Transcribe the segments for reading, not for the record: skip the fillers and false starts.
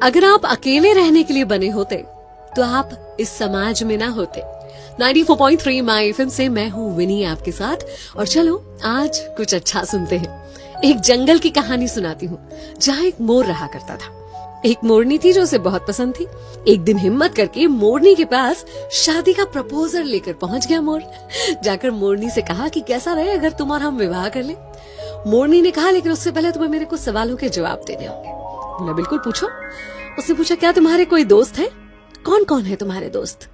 अगर आप अकेले रहने के लिए बने होते तो आप इस समाज में ना होते। 94.3 माय एफएम से मैं हूँ विनी आपके साथ, और चलो आज कुछ अच्छा सुनते हैं। एक जंगल की कहानी सुनाती हूँ जहाँ एक मोर रहा करता था। एक मोरनी थी जो उसे बहुत पसंद थी। एक दिन हिम्मत करके मोरनी के पास शादी का प्रपोजल लेकर पहुंच गया मोर। जाकर मोरनी से कहा कि कैसा रहे अगर तुम और हम विवाह कर ले। मोरनी ने कहा लेकिन उससे पहले तुम्हें मेरे कुछ सवालों के जवाब देने होंगे। बोला बिल्कुल पूछो। उसने पूछा क्या तुम्हारे कोई दोस्त है? कौन कौन है तुम्हारे दोस्त?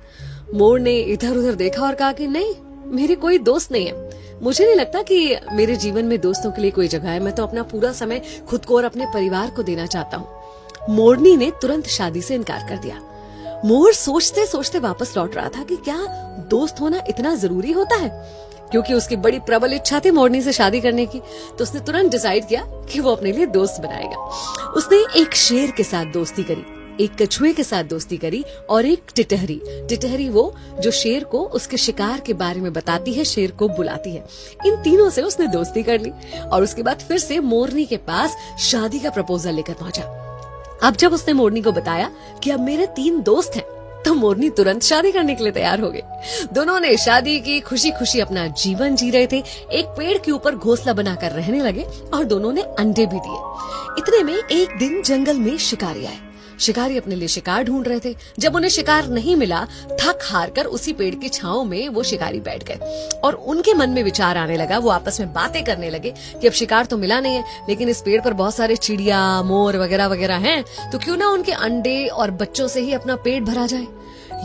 मोर ने इधर उधर देखा और कहा कि नहीं, मेरे कोई दोस्त नहीं है। मुझे नहीं लगता कि मेरे जीवन में दोस्तों के लिए कोई जगह है। मैं तो अपना पूरा समय खुद को और अपने परिवार को देना चाहता हूँ। मोरनी ने तुरंत शादी से इनकार कर दिया। मोर सोचते सोचते वापस लौट रहा था कि क्या दोस्त होना इतना जरूरी होता है, क्योंकि उसकी बड़ी प्रबल इच्छा थी मोरनी से शादी करने की। तो उसने तुरंत डिसाइड किया कि वो अपने लिए दोस्त बनाएगा। उसने एक शेर के साथ दोस्ती करी, एक कछुए के साथ दोस्ती करी और एक टिटहरी। टिटहरी वो जो शेर को उसके शिकार के बारे में बताती है, शेर को बुलाती है। इन तीनों से उसने दोस्ती कर ली और उसके बाद फिर से मोरनी के पास शादी का प्रपोजल लेकर पहुंचा। अब जब उसने मोरनी को बताया कि अब मेरे 3 दोस्त हैं, तो मोरनी तुरंत शादी करने के लिए तैयार हो गई। दोनों ने शादी की, खुशी खुशी अपना जीवन जी रहे थे। एक पेड़ के ऊपर घोंसला बनाकर रहने लगे और दोनों ने अंडे भी दिए। इतने में एक दिन जंगल में शिकारी आए। शिकारी अपने लिए शिकार ढूंढ रहे थे। जब उन्हें शिकार नहीं मिला, थक हार कर उसी पेड़ की छांव में वो शिकारी बैठ गए और उनके मन में विचार आने लगा। वो आपस में बातें करने लगे कि अब शिकार तो मिला नहीं है, लेकिन इस पेड़ पर बहुत सारे चिड़िया, मोर वगैरह वगैरह हैं, तो क्यों ना उनके अंडे और बच्चों से ही अपना पेट भरा जाए।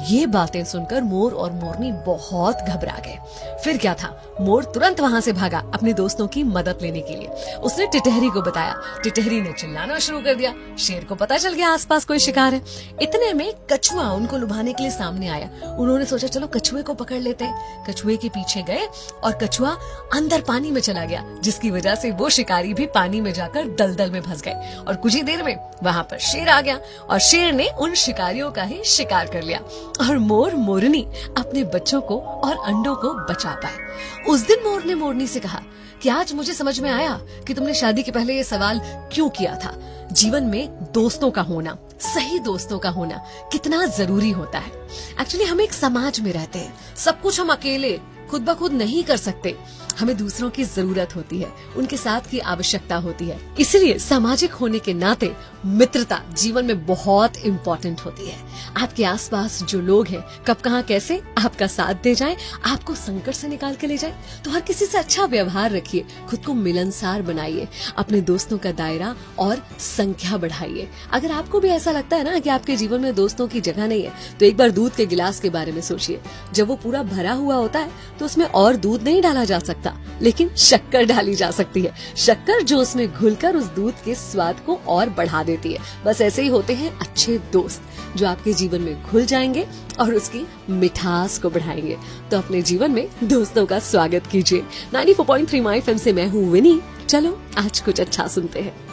ये बातें सुनकर मोर और मोरनी बहुत घबरा गए। फिर क्या था, मोर तुरंत वहां से भागा अपने दोस्तों की मदद लेने के लिए। उसने टिटहरी को बताया। टिटहरी ने चिल्लाना शुरू कर दिया। शेर को पता चल गया आसपास कोई शिकार है। इतने में कछुआ उनको लुभाने के लिए सामने आया। उन्होंने सोचा चलो कछुए को पकड़ लेते हैं। कछुए के पीछे गए और कछुआ अंदर पानी में चला गया, जिसकी वजह से वो शिकारी भी पानी में जाकर दलदल में फंस गए। और कुछ ही देर में वहां पर शेर आ गया और शेर ने उन शिकारियों का ही शिकार कर लिया और मोर मोरनी अपने बच्चों को और अंडों को बचा पाए। उस दिन मोर ने मोरनी से कहा कि आज मुझे समझ में आया कि तुमने शादी के पहले ये सवाल क्यों किया था। जीवन में दोस्तों का होना, सही दोस्तों का होना कितना जरूरी होता है। एक्चुअली हम एक समाज में रहते हैं, सब कुछ हम अकेले खुद ब खुद नहीं कर सकते। हमें दूसरों की जरूरत होती है, उनके साथ की आवश्यकता होती है। इसलिए सामाजिक होने के नाते मित्रता जीवन में बहुत इम्पोर्टेंट होती है। आपके आसपास जो लोग हैं, कब कहाँ कैसे आपका साथ दे जाएं, आपको संकट से निकाल के ले जाएं, तो हर किसी से अच्छा व्यवहार रखिए, खुद को मिलनसार बनाइए, अपने दोस्तों का दायरा और संख्या बढ़ाइए। अगर आपको भी ऐसा लगता है ना कि आपके जीवन में दोस्तों की जगह नहीं है, तो एक बार दूध के गिलास के बारे में सोचिए। जब वो पूरा भरा हुआ होता है तो उसमें और दूध नहीं डाला जा सकता, लेकिन शक्कर डाली जा सकती है। शक्कर जो उसमें घुलकर उस दूध के स्वाद को और बढ़ा देती है। बस ऐसे ही होते हैं अच्छे दोस्त, जो आपके जीवन में घुल जाएंगे और उसकी मिठास को बढ़ाएंगे। तो अपने जीवन में दोस्तों का स्वागत कीजिए। 94.3 माय एफएम से मैं हूँ विनी। चलो आज कुछ अच्छा सुनते हैं।